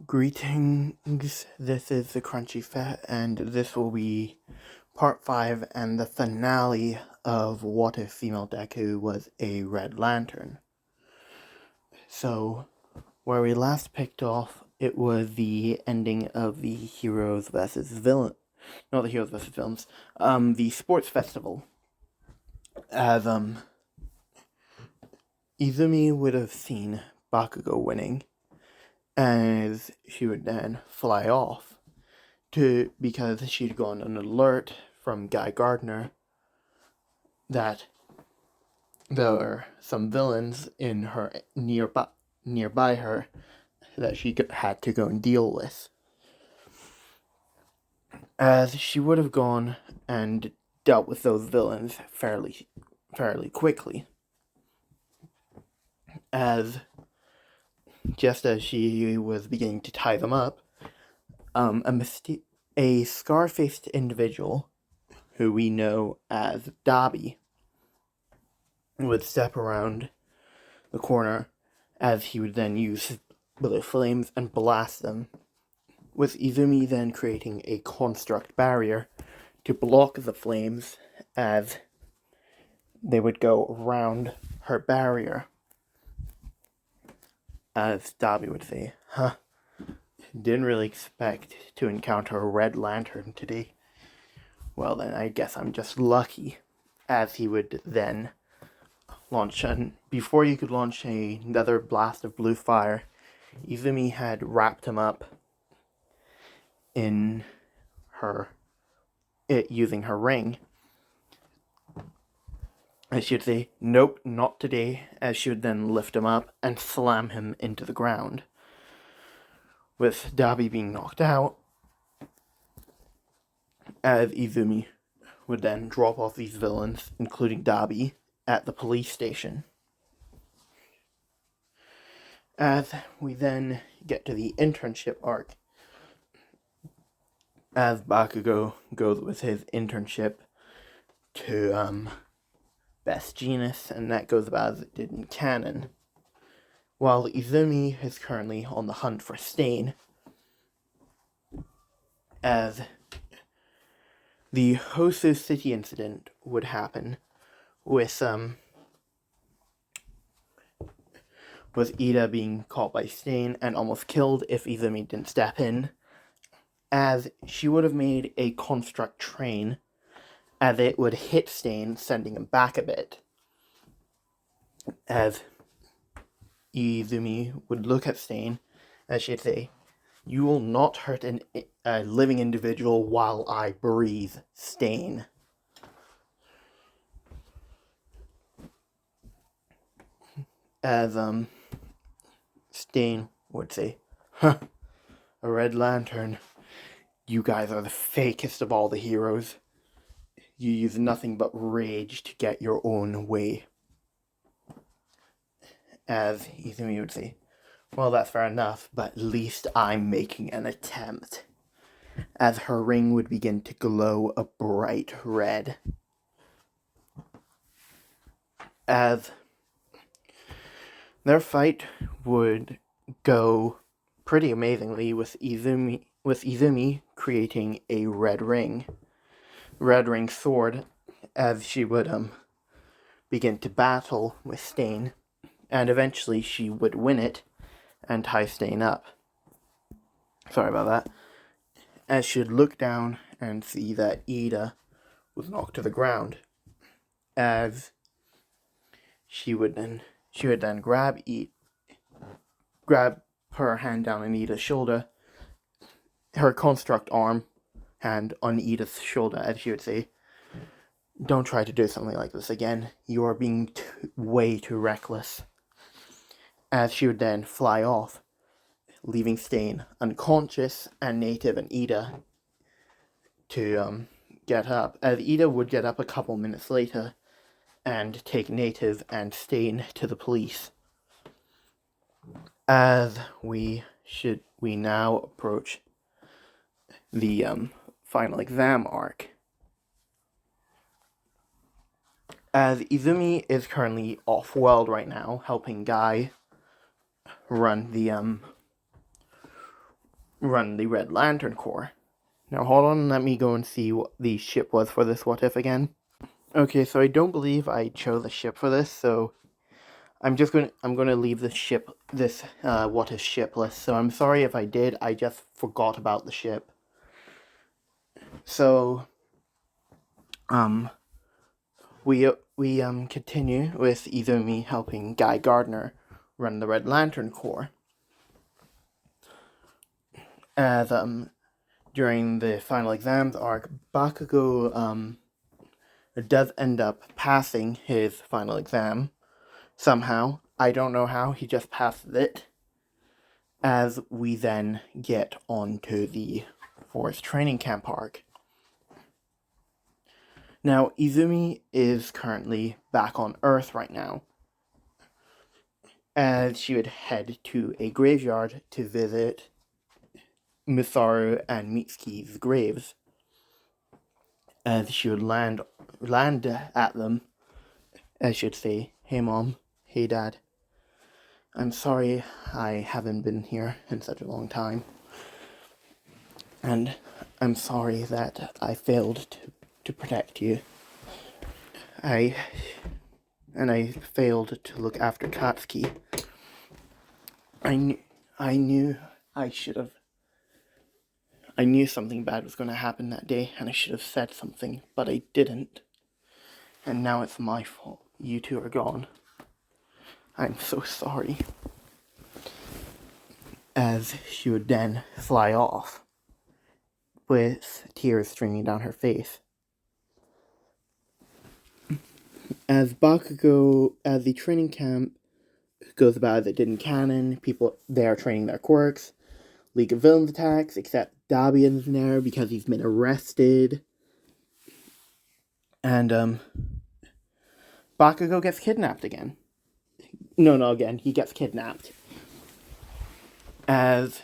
Greetings, this is the Crunchy Fat, and this will be part 5 and the finale of What If Female Deku Was a Red Lantern. So, where we last picked off, it was the ending of the Heroes vs. Villain, not the Heroes vs. Villains, the sports festival. As, Izumi would have seen Bakugou winning, as she would then fly off because she'd gotten an alert from Guy Gardner that there were some villains in her nearby her that she had to go and deal with. As she would have gone and dealt with those villains fairly quickly. As just as she was beginning to tie them up, a scar-faced individual who we know as Dabi would step around the corner, as he would then use the flames and blast them, with Izumi then creating a construct barrier to block the flames as they would go around her barrier. As Dabi would say, didn't really expect to encounter a red lantern today. Well then, I guess I'm just lucky. As he would then launch, and before you could launch another blast of blue fire, Izumi had wrapped him up in using her ring. As she would say, "Nope, not today," as she would then lift him up and slam him into the ground. With Dabi being knocked out, as Izumi would then drop off these villains, including Dabi, at the police station. As we then get to the internship arc, as Bakugou goes with his internship to Best Genus, and that goes about as it did in canon, while Izumi is currently on the hunt for Stain, as the Hosu City incident would happen with Ida being caught by Stain and almost killed if Izumi didn't step in, as she would have made a construct train as it would hit Stain, sending him back a bit. As Izumi would look at Stain, as she'd say, "You will not hurt a living individual while I breathe, Stain." As Stain would say, "A red lantern. You guys are the fakest of all the heroes. You use nothing but rage to get your own way." As Izumi would say, "Well, that's fair enough, but at least I'm making an attempt." As her ring would begin to glow a bright red. As their fight would go pretty amazingly, with Izumi creating a red ring sword, as she would begin to battle with Stain, and eventually she would win it and tie Stain up. Sorry about that. As she'd look down and see that Ida was knocked to the ground, as she would then grab her hand down on Ida's shoulder, her construct arm hand on Ida's shoulder, as she would say, "Don't try to do something like this again. You are being way too reckless." As she would then fly off, leaving Stain unconscious and Native and Ida to get up. As Ida would get up a couple minutes later and take Native and Stain to the police. As we now approach the final exam arc. As Izumi is currently off-world right now, helping Guy run run the Red Lantern Corps. Now hold on, let me go and see what the ship was for this what if again. Okay, so I don't believe I chose a ship for this, so I'm gonna leave this what if ship list. So I'm sorry if I did. I just forgot about the ship. So we continue with Izumi helping Guy Gardner run the Red Lantern Corps. As during the final exams arc, Bakugou does end up passing his final exam somehow. I don't know how, he just passes it. As we then get onto the forest training camp arc. Now, Izumi is currently back on Earth right now, as she would head to a graveyard to visit Misaru and Mitsuki's graves. As she would land at them, as she'd say, "Hey mom, hey dad, I'm sorry I haven't been here in such a long time. And I'm sorry that I failed to protect you. I failed to look after Katsuki. I knew I knew something bad was going to happen that day, and I should have said something, but I didn't. And now it's my fault. You two are gone. I'm so sorry." As she would then fly off, with tears streaming down her face. As the training camp goes about as it did in canon, people there are training their quirks. League of Villains attacks, except Dabi isn't there because he's been arrested. And, Bakugou gets kidnapped again. No, again, he gets kidnapped. As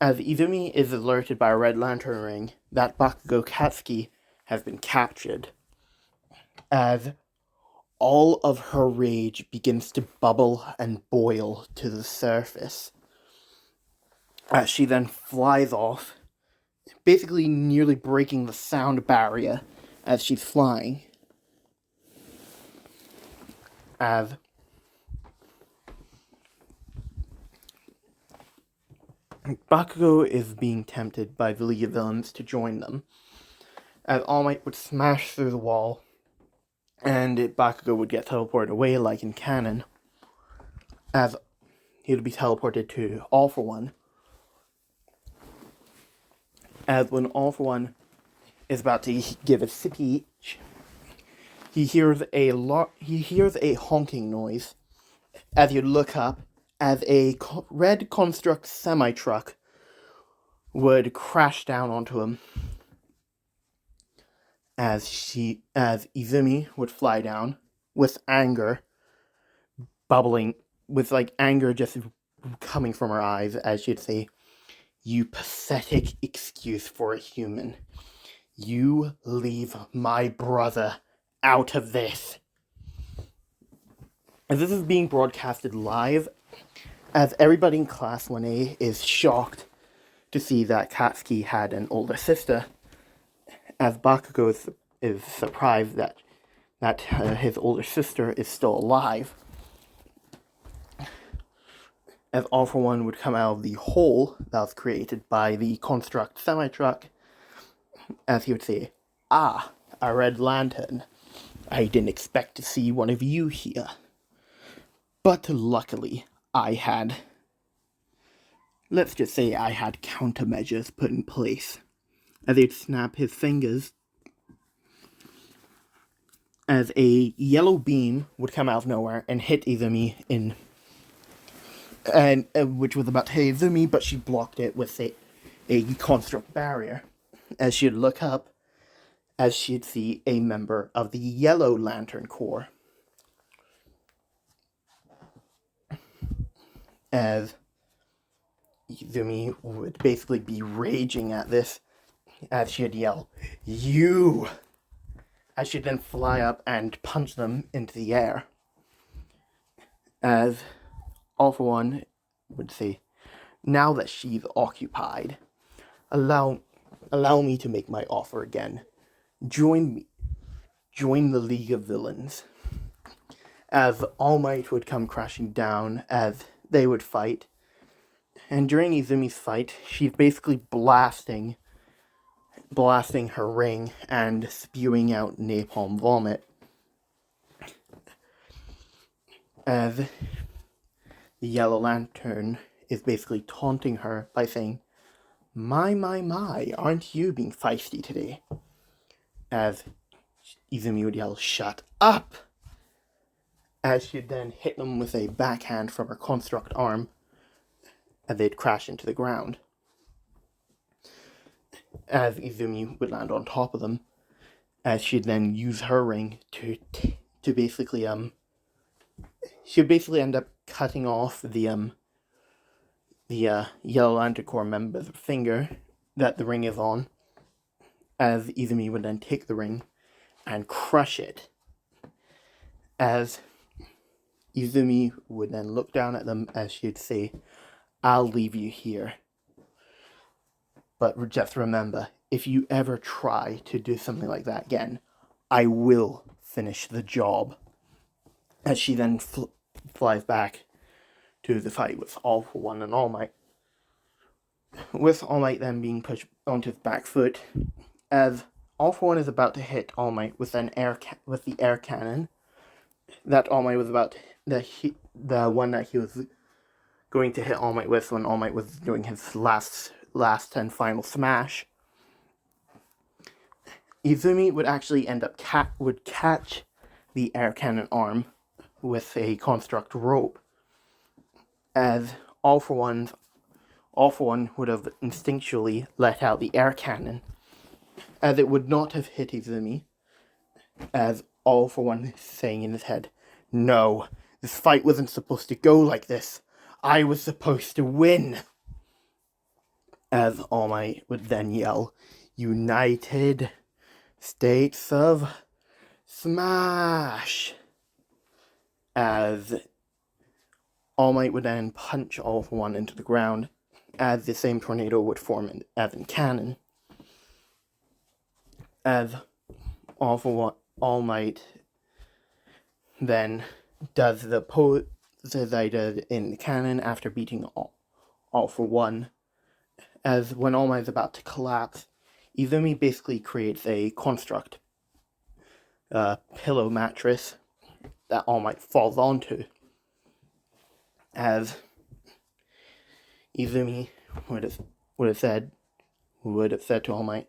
Izumi is alerted by a Red Lantern ring that Bakugou Katsuki has been captured. As all of her rage begins to bubble and boil to the surface. As she then flies off, basically nearly breaking the sound barrier as she's flying. As Bakugou is being tempted by the League of Villains to join them, as All Might would smash through the wall, and Bakugou would get teleported away like in canon, as he would be teleported to All For One. As when All For One is about to give a speech, he hears a honking noise as you look up, as a red construct semi-truck would crash down onto him. As Izumi would fly down with anger bubbling, with anger just coming from her eyes, as she'd say, "You pathetic excuse for a human. You leave my brother out of this." As this is being broadcasted live, as everybody in Class 1A is shocked to see that Katsuki had an older sister, as Bakugou is surprised that his older sister is still alive. As All For One would come out of the hole that was created by the construct semi-truck, as he would say, "Ah, a Red Lantern. I didn't expect to see one of you here. But luckily, let's just say I had countermeasures put in place." As he'd snap his fingers, as a yellow beam would come out of nowhere and hit Izumi which was about to hit Izumi, but she blocked it with a construct barrier. As she'd look up, as she'd see a member of the Yellow Lantern Corps. As Izumi would basically be raging at this, as she'd yell, "You!" As she'd then fly up and punch them into the air. As All For One would say, Now that she's occupied, allow me to make my offer again. Join the League of Villains. As All Might would come crashing down as they would fight. And during Izumi's fight, she's basically blasting her ring and spewing out napalm vomit. As the Yellow Lantern is basically taunting her by saying, my, aren't you being feisty today? As Izumi would yell, shut up! As she'd then hit them with a backhand from her construct arm, as they'd crash into the ground. As Izumi would land on top of them, as she'd then use her ring to basically, she'd basically end up cutting off the Yellow Lantern Corps member's finger that the ring is on, as Izumi would then take the ring and crush it. As Izumi would then look down at them as she'd say, I'll leave you here. But just remember, if you ever try to do something like that again, I will finish the job. As she then flies back to the fight with All For One and All Might. With All Might then being pushed onto his back foot, as All For One is about to hit All Might with the air cannon that All Might was the one that he was going to hit All Might with when All Might was doing his last and final smash. Izumi would actually end up catch the air cannon arm with a construct rope, as All For One would have instinctually let out the air cannon, as it would not have hit Izumi, as All For One saying in his head, no, this fight wasn't supposed to go like this. I was supposed to win. As All Might would then yell, United States of Smash. As All Might would then punch All For One into the ground, as the same tornado would form as in canon. As All Might then does the pose as I did in the canon after beating All For One. As when All Might is about to collapse, Izumi basically creates a construct pillow mattress that All Might falls onto. As Izumi would have said to All Might,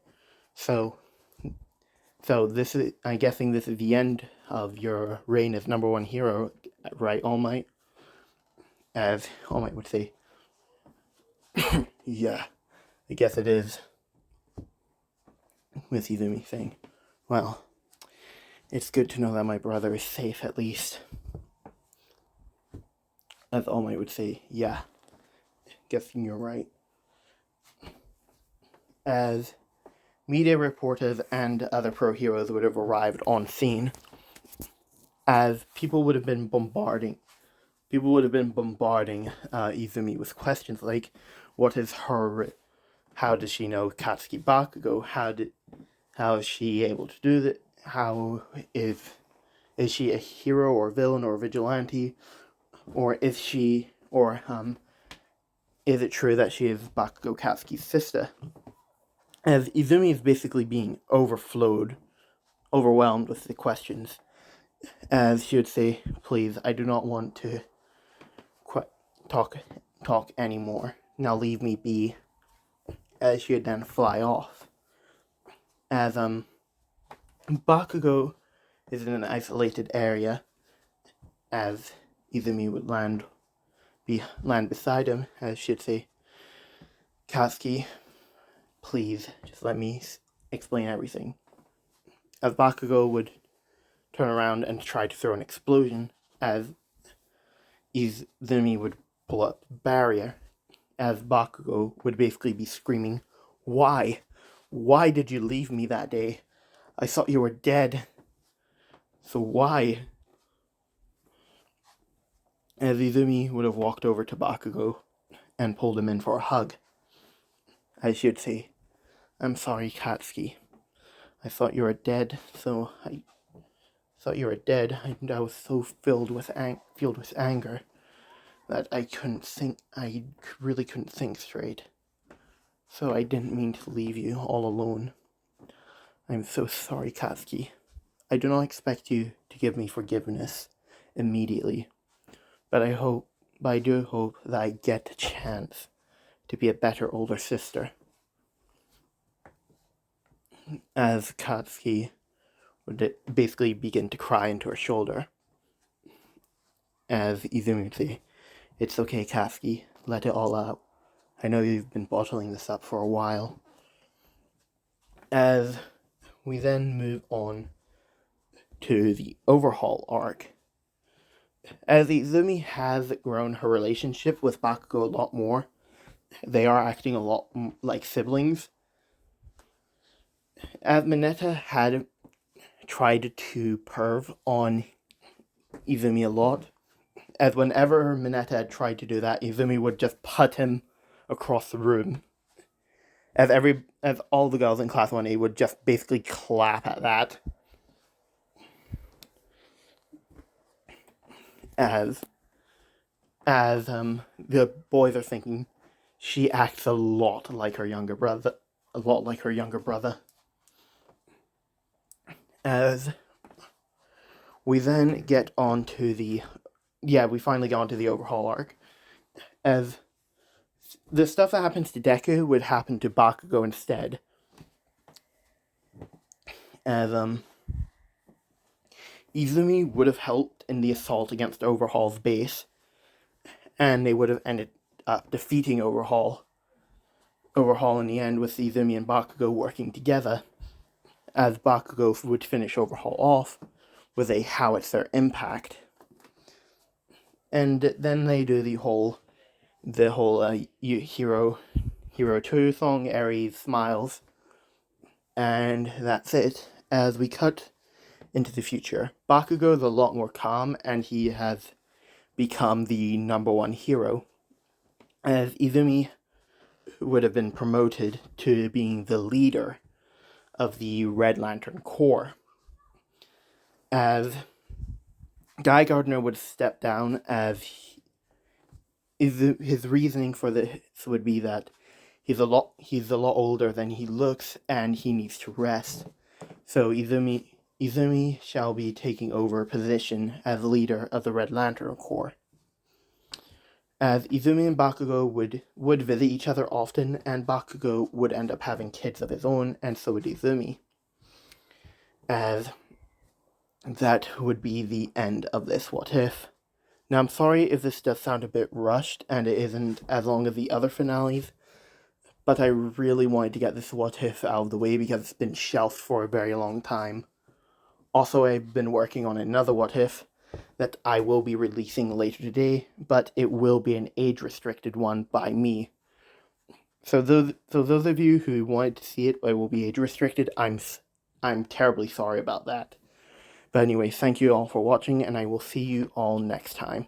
so this is, I'm guessing this is the end of your reign as number one hero, right, All Might? As All Might would say, yeah, I guess it is. With Izumi saying, well, it's good to know that my brother is safe at least. As All Might would say, yeah, guessing you're right. As media reporters and other pro heroes would have arrived on scene, as people would have been bombarding Izumi with questions like, what is her, how does she know Katsuki Bakugou, how is she able to do that, how is she a hero or villain or vigilante, or is it true that she is Bakugou Katsuki's sister? As Izumi is basically being overwhelmed with the questions, as she would say, please, I do not want to talk anymore. Now leave me be. As she would then fly off. As Bakugou is in an isolated area, as Izumi would land beside him, as she'd say, Katsuki, please, just let me explain everything. As Bakugou would turn around and try to throw an explosion, as Izumi would pull up a barrier, as Bakugou would basically be screaming, why? Why did you leave me that day? I thought you were dead. So why? As Izumi would have walked over to Bakugou, and pulled him in for a hug. As she'd say, "I'm sorry, Katsuki. I thought you were dead, and I was so filled with anger that I really couldn't think straight. So I didn't mean to leave you all alone. I'm so sorry, Katsuki. I do not expect you to give me forgiveness immediately, but I do hope that I get a chance to be a better older sister." As Katsuki would basically begin to cry into her shoulder, as Izumi would say, "It's okay, Katsuki, let it all out. I know you've been bottling this up for a while." As we then move on to the overhaul arc, as Izumi has grown her relationship with Bakugou a lot more, they are acting a lot like siblings. As Mineta had tried to perv on Izumi a lot, as whenever Mineta had tried to do that, Izumi would just put him across the room. As all the girls in Class 1A would just basically clap at that. As the boys are thinking, she acts a lot like her younger brother. As we then get on to we finally get onto the overhaul arc. As the stuff that happens to Deku would happen to Bakugou instead. As Izumi would have helped in the assault against Overhaul's base, and they would have ended up defeating Overhaul in the end, with Izumi and Bakugou working together, as Bakugou would finish Overhaul off with a howitzer impact. And then they do the whole Hero 2 song, Aries Smiles, and that's it. As we cut into the future, Bakugou is a lot more calm, and he has become the number one hero, as Izumi would have been promoted to being the leader of the Red Lantern Corps, as Guy Gardner would step down, as his reasoning for this would be that he's a lot older than he looks, and he needs to rest. So Izumi shall be taking over a position as leader of the Red Lantern Corps. As Izumi and Bakugou would visit each other often, and Bakugou would end up having kids of his own, and so would Izumi. As that would be the end of this What If. Now, I'm sorry if this does sound a bit rushed, and it isn't as long as the other finales, but I really wanted to get this What If out of the way because it's been shelved for a very long time. Also, I've been working on another What If that I will be releasing later today, but it will be an age-restricted one by me. So those of you who wanted to see it, it will be age-restricted. I'm terribly sorry about that. But anyway, thank you all for watching, and I will see you all next time.